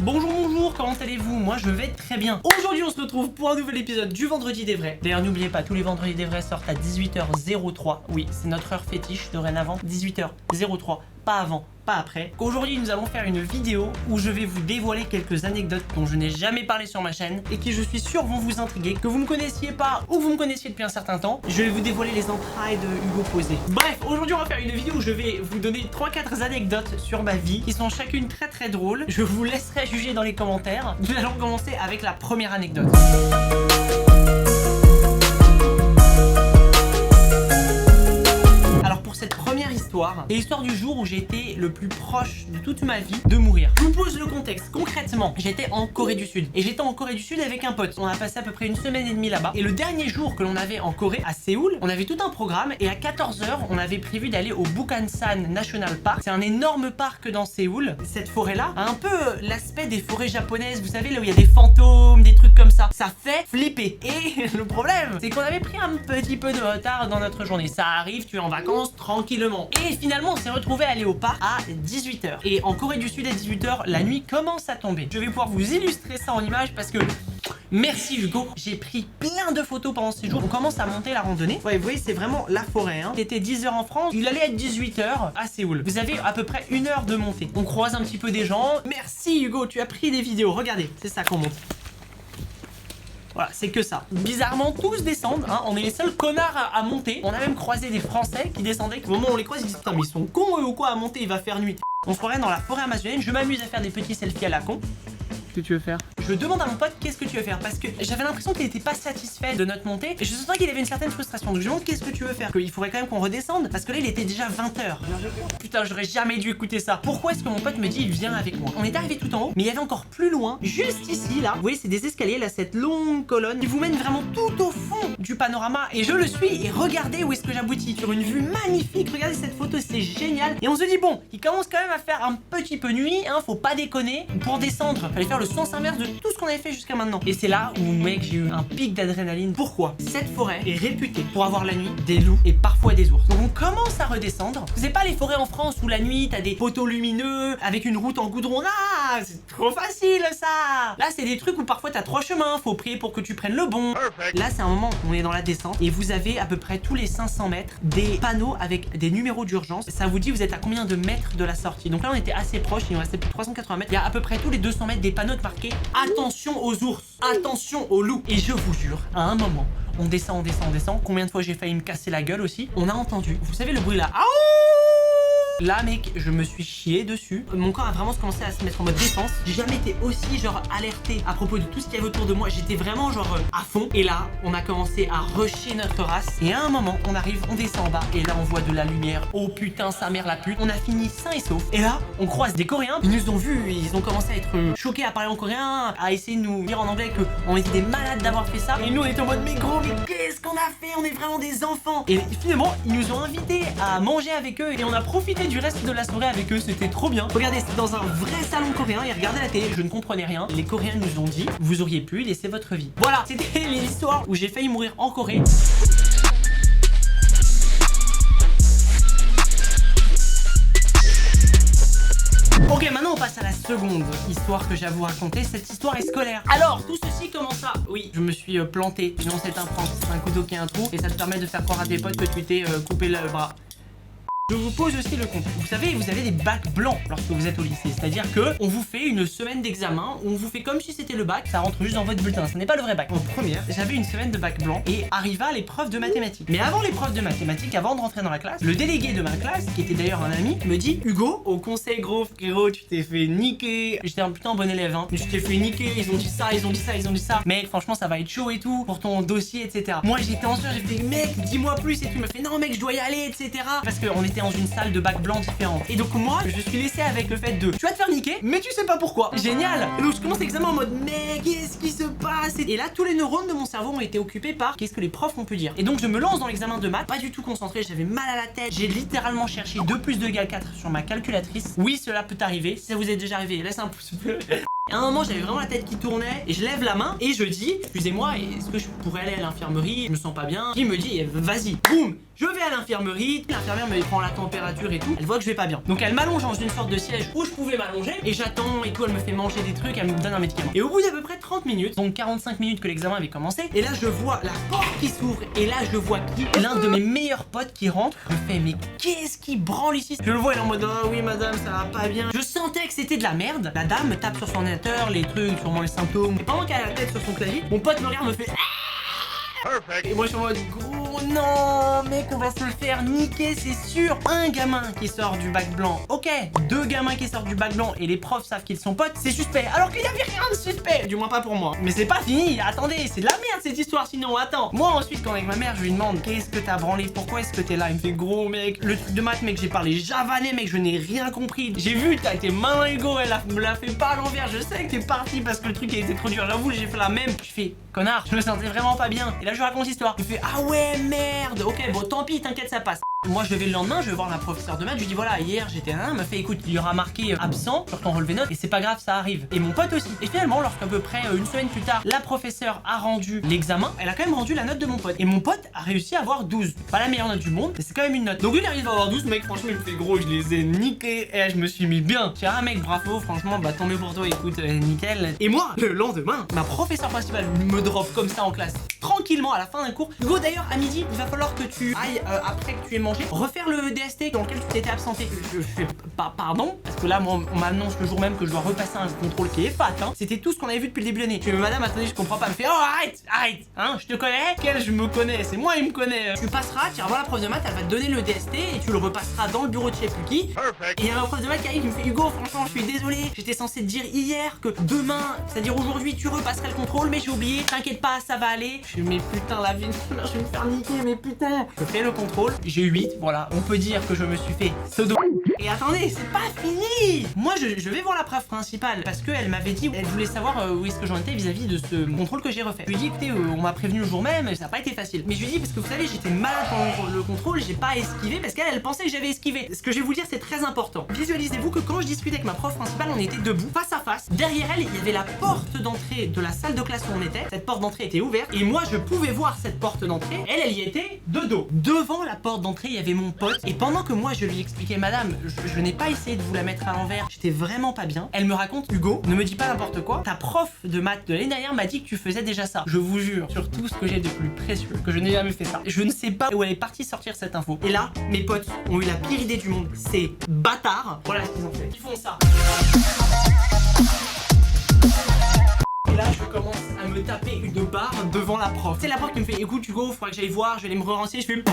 Bonjour, bonjour, comment allez-vous? Moi je vais très bien. Aujourd'hui on se retrouve pour un nouvel épisode du Vendredi des Vrais. D'ailleurs n'oubliez pas, tous les Vendredis des Vrais sortent à 18h03. Oui, c'est notre heure fétiche dorénavant, 18h03, pas avant, pas après. Aujourd'hui nous allons faire une vidéo où je vais vous dévoiler quelques anecdotes dont je n'ai jamais parlé sur ma chaîne et qui je suis sûr vont vous intriguer, que vous ne connaissiez pas ou vous me connaissiez depuis un certain temps. Je vais vous dévoiler les entrailles de Hugo Posé. Bref, aujourd'hui on va faire une vidéo où je vais vous donner 3-4 anecdotes sur ma vie qui sont chacune très drôles. Je vous laisserai juger dans les commentaires. Nous allons commencer avec la première anecdote. Cette première histoire, c'est l'histoire du jour où j'ai été le plus proche de toute ma vie de mourir. Je vous pose le contexte. Concrètement, j'étais en Corée du Sud et j'étais en Corée du Sud avec un pote. On a passé à peu près une semaine et demie là-bas et le dernier jour que l'on avait en Corée, à Séoul, on avait tout un programme et à 14h, on avait prévu d'aller au Bukhansan National Park. C'est un énorme parc dans Séoul. Cette forêt-là a un peu l'aspect des forêts japonaises, vous savez, là où il y a des fantômes, des trucs comme ça. Ça fait flipper. Et le problème, c'est qu'on avait pris un petit peu de retard dans notre journée. Ça arrive, tu es en vacances tranquillement. Et finalement on s'est retrouvé à aller au parc à 18h. Et en Corée du Sud à 18h, la nuit commence à tomber. Je vais pouvoir vous illustrer ça en images parce que... Merci Hugo, j'ai pris plein de photos pendant ces jours. On commence à monter la randonnée. Ouais, vous voyez, c'est vraiment la forêt. Hein. C'était 10h en France, il allait être 18h à Séoul. Vous avez à peu près 1 heure de montée. On croise un petit peu des gens. Merci Hugo, tu as pris des vidéos. Regardez, c'est ça qu'on monte. Voilà, c'est que ça. Bizarrement, tous descendent, hein. On est les seuls connards à monter. On a même croisé des Français qui descendaient. Au moment où on les croise, ils disent putain, mais ils sont cons eux ou quoi à monter, il va faire nuit. On se croirait dans la forêt amazonienne. Je m'amuse à faire des petits selfies à la con. Qu'est-ce que tu veux faire? Je demande à mon pote qu'est-ce que tu veux faire parce que j'avais l'impression qu'il était pas satisfait de notre montée et je sentais qu'il avait une certaine frustration. Donc je lui demande qu'est-ce que tu veux faire, qu'il faudrait quand même qu'on redescende parce que là il était déjà 20h. Putain, j'aurais jamais dû écouter ça. Pourquoi est-ce que mon pote me dit il vient avec moi? On est arrivé tout en haut, mais il y avait encore plus loin, juste ici là. Vous voyez, c'est des escaliers là, cette longue colonne qui vous mène vraiment tout au fond du panorama et je le suis et regardez où est-ce que j'aboutis sur une vue magnifique. Regardez cette photo, c'est génial. Et on se dit bon, il commence quand même à faire un petit peu nuit, hein, faut pas déconner. Pour descendre, fallait faire le sens inverse de tout ce qu'on avait fait jusqu'à maintenant. Et c'est là où, mec, j'ai eu un pic d'adrénaline. Pourquoi? Cette forêt est réputée pour avoir la nuit des loups et parfois des ours. Donc on commence à redescendre. C'est pas les forêts en France où la nuit t'as des poteaux lumineux avec une route en goudron. Ah, c'est trop facile ça. Là c'est des trucs où parfois t'as 3 chemins, faut prier pour que tu prennes le bon. Perfect. Là c'est un moment où on est dans la descente et vous avez à peu près tous les 500 mètres des panneaux avec des numéros d'urgence. Ça vous dit vous êtes à combien de mètres de la sortie. Donc là on était assez proche, il nous restait plus de 380 mètres. Il y a à peu près tous les 200 mètres des panneaux de marqués attention aux ours, attention aux loups. Et je vous jure, à un moment, on descend. Combien de fois j'ai failli me casser la gueule aussi. On a entendu, vous savez le bruit là. Là mec, je me suis chié dessus. Mon corps a vraiment commencé à se mettre en mode défense. J'ai jamais été aussi genre alerté à propos de tout ce qu'il y avait autour de moi. J'étais vraiment genre à fond. Et là, on a commencé à rusher notre race. Et à un moment, on arrive, on descend en bas. Et là, on voit de la lumière. Oh putain, sa mère la pute. On a fini sain et sauf. Et là, on croise des Coréens. Ils nous ont vus. Ils ont commencé à être choqués à parler en coréen, à essayer de nous dire en anglais que on était des malades d'avoir fait ça. Et nous, on était en mode mais gros, mais qu'est-ce qu'on a fait? On est vraiment des enfants. Et finalement, ils nous ont invités à manger avec eux. Et on a profité du reste de la soirée avec eux, c'était trop bien. Regardez, c'était dans un vrai salon coréen et regardez la télé, je ne comprenais rien. Les Coréens nous ont dit, vous auriez pu laisser votre vie. Voilà, c'était l'histoire où j'ai failli mourir en Corée. Ok, maintenant on passe à la seconde histoire que j'ai à vous raconter. Cette histoire est scolaire. Alors, tout ceci commence à... Oui, je me suis planté. Sinon c'est un prank, c'est un couteau qui a un trou et ça te permet de faire croire à tes potes que tu t'es coupé le bras. Je vous pose aussi le contexte. Vous savez, vous avez des bacs blancs lorsque vous êtes au lycée. C'est-à-dire que on vous fait une semaine d'examen, on vous fait comme si c'était le bac, ça rentre juste dans votre bulletin. Ce n'est pas le vrai bac. En première, j'avais une semaine de bac blanc et arriva l'épreuve de mathématiques. Mais avant l'épreuve de mathématiques, avant de rentrer dans la classe, le délégué de ma classe, qui était d'ailleurs un ami, me dit Hugo, au conseil gros frérot, tu t'es fait niquer. J'étais un putain bon élève, hein. Tu t'es fait niquer, ils ont dit ça, ils ont dit ça, ils ont dit ça. Mec, franchement, ça va être chaud et tout pour ton dossier, etc. Moi, j'étais en sueur, j'ai fait mec, dis-moi plus et tout. Il me fait non, mec, je dois y aller, etc. Parce qu'on était dans une salle de bac blanc différente. Et donc moi, je suis laissé avec le fait de tu vas te faire niquer, mais tu sais pas pourquoi. Génial. Et donc je commence l'examen en mode mec, qu'est-ce qui se passe? Et là, tous les neurones de mon cerveau ont été occupés par qu'est-ce que les profs ont pu dire. Et donc je me lance dans l'examen de maths, pas du tout concentré, j'avais mal à la tête. J'ai littéralement cherché 2 + 2 = 4 sur ma calculatrice. Oui, cela peut arriver. Si ça vous est déjà arrivé, laisse un pouce bleu. Et à un moment, j'avais vraiment la tête qui tournait et je lève la main et je dis, excusez-moi, est-ce que je pourrais aller à l'infirmerie? Je me sens pas bien. Il me dit, vas-y, boum. Je vais à l'infirmerie, l'infirmière me prend la température et tout, elle voit que je vais pas bien. Donc elle m'allonge dans une sorte de siège où je pouvais m'allonger et j'attends et tout, elle me fait manger des trucs, elle me donne un médicament. Et au bout d'à peu près 30 minutes, donc 45 minutes que l'examen avait commencé, et là je vois la porte qui s'ouvre et là je vois qui? L'un de mes meilleurs potes qui rentre. Je fais mais qu'est-ce qui branle ici? Je le vois, il est en mode oh oui madame, ça va pas bien. Je sentais que c'était de la merde. La dame me tape sur son ordinateur, les trucs, sûrement les symptômes. Et pendant qu'elle a la tête sur son clavier, mon pote me regarde, me fait et moi je suis en mode gros non mec, on va se le faire niquer, c'est sûr. Un gamin qui sort du bac blanc, ok. Deux gamins qui sortent du bac blanc et les profs savent qu'ils sont potes, c'est suspect. Alors qu'il y avait rien de suspect, du moins pas pour moi. Mais c'est pas fini, attendez, c'est de la merde cette histoire sinon, attends. Moi ensuite quand avec ma mère je lui demande qu'est-ce que t'as branlé, pourquoi est-ce que t'es là? Il me fait gros mec, le truc de maths mec, j'ai parlé javanais mec, je n'ai rien compris. J'ai vu, t'as été malin Hugo, me l'a fait pas à l'envers, je sais que t'es parti parce que le truc a été trop dur, j'avoue j'ai fait la même. Je fais connard, je me sentais vraiment pas bien. Et là je raconte l'histoire. Il fait ah ouais merde, ok bon tant pis, t'inquiète ça passe. Moi je vais le lendemain, je vais voir la professeure de maths, je lui dis voilà hier j'étais là, elle m'a fait écoute il y aura marqué absent sur ton relevé note et c'est pas grave ça arrive. Et mon pote aussi. Et finalement lorsqu'à peu près une semaine plus tard la professeure a rendu l'examen, elle a quand même rendu la note de mon pote. Et mon pote a réussi à avoir 12. Pas la meilleure note du monde, mais c'est quand même une note. Donc lui il arrive à avoir 12 mec, franchement il me fait gros, je les ai niqués et je me suis mis bien. J'ai un mec bravo franchement bah tant mieux pour toi écoute nickel. Et moi le lendemain ma professeure principale me drop comme ça en classe tranquillement à la fin d'un cours. Hugo d'ailleurs à midi il va falloir que tu ailles après que tu aies mangé refaire le DST dans lequel tu t'étais absenté. Je fais pardon parce que là moi on m'annonce le jour même que je dois repasser un contrôle qui est fat hein. C'était tout ce qu'on avait vu depuis le début de l'année. Je fais madame attendez je comprends pas. Elle me fait oh arrête hein, je te connais. Quel je me connais, c'est moi il me connaît. Tu passeras, tu vas voir la prof de maths, elle va te donner le DST et tu le repasseras dans le bureau de je sais plus qui. Et il y a ma prof de maths qui arrive, qui me fait Hugo franchement je suis désolé, j'étais censé te dire hier que demain, c'est-à-dire aujourd'hui tu repasserais le contrôle mais j'ai oublié, t'inquiète pas ça va aller. Je fais mais putain la vie, je vais me faire niquer mais putain. Je fais le contrôle, j'ai eu 8, voilà, on peut dire que je me suis fait pseudo. Et attendez, c'est pas fini. Moi je vais voir la prof principale parce qu'elle m'avait dit, elle voulait savoir où est-ce que j'en étais vis-à-vis de ce contrôle que j'ai refait. Je lui ai dit écoutez on m'a prévenu le jour même, ça n'a pas été facile. Mais je lui ai dit parce que vous savez j'étais malade pendant le contrôle, j'ai pas esquivé parce qu'elle pensait que j'avais esquivé. Ce que je vais vous dire c'est très important. Visualisez-vous que quand je discutais avec ma prof principale on était debout, face à face. Derrière elle il y avait la porte d'entrée de la salle de classe où on était. Cette porte d'entrée était ouverte et moi je pouvais voir cette porte d'entrée. Elle y était de dos. Devant la porte d'entrée il y avait mon pote et pendant que moi je lui expliquais madame je n'ai pas essayé de vous la mettre à l'envers, j'étais vraiment pas bien. Elle me raconte Hugo, ne me dis pas n'importe quoi, ta prof de maths de l'année dernière m'a dit que tu faisais déjà ça. Je vous jure sur tout ce que j'ai de plus précieux que je n'ai jamais fait ça. Je ne sais pas où elle est partie sortir cette info. Et là mes potes ont eu la pire idée du monde. Ces bâtards, voilà ce qu'ils ont fait. Ils font ça. Et là je commence à me taper une barre devant la prof. C'est la prof qui me fait écoute Hugo, faudra que j'aille voir, je vais aller me renseigner. Je fais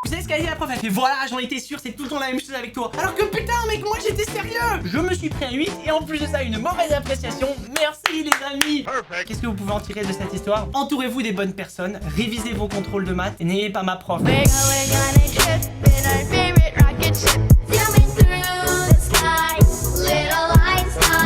vous savez ce qu'a dit la prof? Elle fait voilà j'en étais sûr, c'est tout le temps la même chose avec toi. Alors que putain mec moi j'étais sérieux. Je me suis pris un 8 et en plus de ça une mauvaise appréciation. Merci les amis. Qu'est-ce que vous pouvez en tirer de cette histoire? Entourez-vous des bonnes personnes, révisez vos contrôles de maths et n'ayez pas ma prof.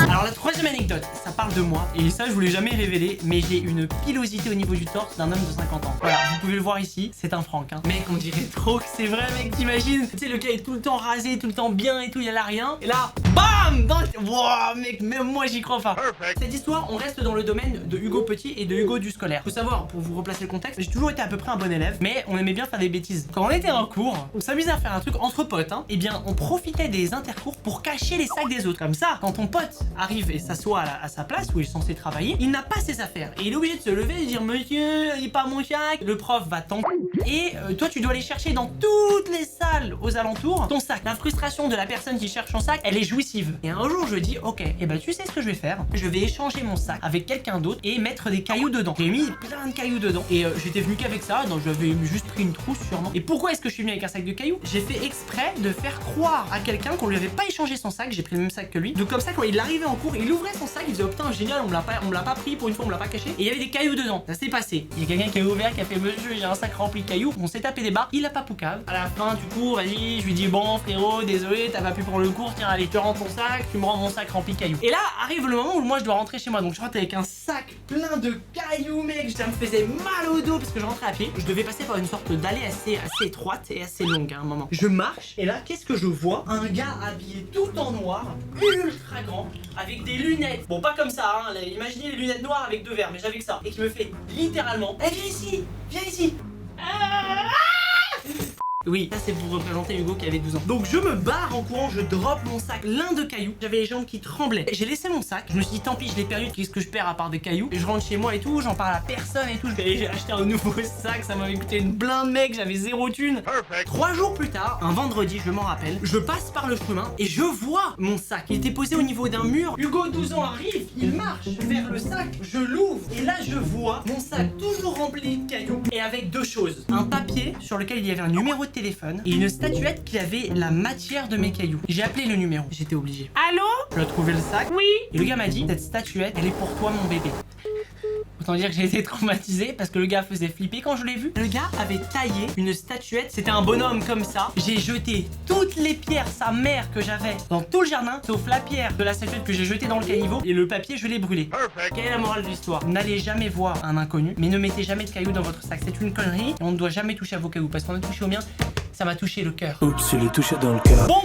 Alors la troisième anecdote, ça parle de moi et ça je vous l'ai jamais révélé mais j'ai une pilosité au niveau du torse d'un homme de 50 ans. Voilà, vous pouvez le voir ici, c'est un Franck hein. Mec on dirait trop que c'est vrai mec, t'imagines? Tu sais le gars est tout le temps rasé, tout le temps bien et tout, il y a là rien. Et là, BAM dans... Wow mec, même moi j'y crois pas. Cette histoire, on reste dans le domaine de Hugo Petit et de Hugo du scolaire. Faut savoir, pour vous replacer le contexte, j'ai toujours été à peu près un bon élève mais on aimait bien faire des bêtises. Quand on était en cours, on s'amusait à faire un truc entre potes hein. Et bien on profitait des intercours pour cacher les sacs des autres. Comme ça, quand ton pote arrive et s'assoit à sa place où il est censé travailler, il n'a pas ses affaires et il est obligé de se lever et de dire monsieur, il est pas mon sac. Le prof va t'en et toi tu dois aller chercher dans toutes les salles aux alentours ton sac. La frustration de la personne qui cherche son sac, elle est jouissive. Et un jour je dis ok, et ben tu sais ce que je vais faire, je vais échanger mon sac avec quelqu'un d'autre et mettre des cailloux dedans. J'ai mis plein de cailloux dedans et j'étais venu qu'avec ça, donc j'avais juste pris une trousse sûrement. Et pourquoi est-ce que je suis venu avec un sac de cailloux? J'ai fait exprès de faire croire à quelqu'un qu'on lui avait pas échangé son sac, j'ai pris le même sac que lui. Donc comme ça quand il arrivait en cours, il ouvrait son sac, il disait oh putain génial, on me l'a pas pris, pour une fois on me l'a pas caché. Et il y avait des cailloux dedans. Ça s'est passé. Il y a quelqu'un qui a ouvert, qui a fait monsieur, j'ai un sac rempli de cailloux. On s'est tapé des barres, il a pas poucave. À la fin du cours, vas-y, je lui dis bon frérot, désolé, t'as pas pu prendre le cours, tiens allez, te rends rends ton sac, tu me rends mon sac rempli de cailloux. Et là arrive le moment où moi je dois rentrer chez moi. Donc je rentre avec un sac plein de cailloux, mec. Ça me faisait mal au dos parce que je rentrais à pied. Je devais passer par une sorte d'allée assez étroite et assez longue à un moment. Je marche et là qu'est-ce que je vois? Un gars habillé tout en noir, ultra grand, avec des lunettes. Bon, pas comme ça, hein. Imaginez les lunettes noires avec 2 verres, mais j'avais que ça. Et qui me fait littéralement, eh, viens ici, viens ici. Oui, ça c'est pour représenter Hugo qui avait 12 ans. Donc je me barre en courant, je drop mon sac plein de cailloux. J'avais les jambes qui tremblaient. J'ai laissé mon sac, je me suis dit tant pis, je l'ai perdu, qu'est-ce que je perds à part des cailloux? Et je rentre chez moi et tout, j'en parle à personne et tout. J'ai acheté un nouveau sac, ça m'avait coûté une blinde, mec, j'avais 0 thune. 3 jours plus tard, un vendredi, je m'en rappelle, je passe par le chemin et je vois mon sac. Il était posé au niveau d'un mur. Hugo, 12 ans, arrive, il marche vers le sac, je l'ouvre et là je vois mon sac toujours rempli de cailloux et avec 2 choses. Un papier sur lequel il y avait un numéro de téléphone et une statuette qui avait la matière de mes cailloux. J'ai appelé le numéro, j'étais obligé. Allô? Je dois trouver le sac. Oui. Et le gars m'a dit, cette statuette, elle est pour toi mon bébé. Autant dire que j'ai été traumatisé parce que le gars faisait flipper quand je l'ai vu. Le gars avait taillé une statuette, c'était un bonhomme comme ça. J'ai jeté toutes les pierres, sa mère, que j'avais dans tout le jardin, sauf la pierre de la statuette que j'ai jetée dans le caniveau. Et le papier, je l'ai brûlé. Quelle est la morale de l'histoire? N'allez jamais voir un inconnu, mais ne mettez jamais de cailloux dans votre sac. C'est une connerie et on ne doit jamais toucher à vos cailloux parce qu'on a touché au mien. Ça m'a touché le cœur. Oups, je l'ai touché dans le cœur. Bon,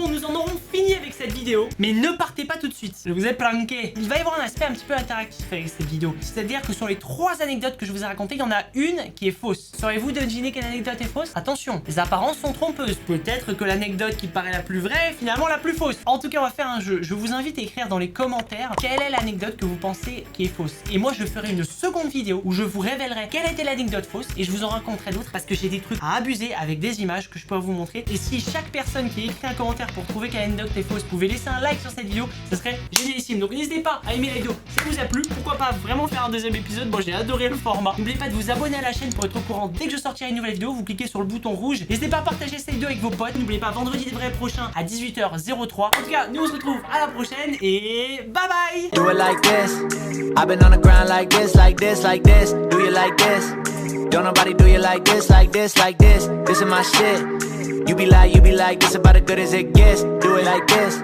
nous en aurons fini avec cette vidéo. Mais ne partez pas tout de suite. Je vous ai planqué. Il va y avoir un aspect un petit peu interactif avec cette vidéo. C'est-à-dire que sur les 3 anecdotes que je vous ai racontées, il y en a une qui est fausse. Saurez-vous deviner quelle anecdote est fausse? Attention, les apparences sont trompeuses. Peut-être que l'anecdote qui paraît la plus vraie est finalement la plus fausse. En tout cas, on va faire un jeu. Je vous invite à écrire dans les commentaires quelle est l'anecdote que vous pensez qui est fausse. Et moi, je ferai une seconde vidéo où je vous révélerai quelle était l'anecdote fausse et je vous en raconterai d'autres parce que j'ai des trucs à abuser avec des images que je peux vous montrer. Et si chaque personne qui écrit un commentaire pour trouver quelle anecdote est fausse pouvait laisser un like sur cette vidéo, ça serait génialissime. Donc n'hésitez pas à aimer la vidéo si elle vous a plu. Pourquoi pas vraiment faire un 2e épisode. Bon, j'ai adoré le format. N'oubliez pas de vous abonner à la chaîne pour être au courant dès que je sortirai une nouvelle vidéo. Vous cliquez sur le bouton rouge. N'hésitez pas à partager cette vidéo avec vos potes. N'oubliez pas vendredi des vrais prochain à 18h03. En tout cas, nous on se retrouve à la prochaine et bye bye. Do it like this. I've been on the ground like this, like this, like this. Do you like this? Don't nobody do you like this, like this, like this. This is my shit. You be like, this about as good as it gets. Do it like this.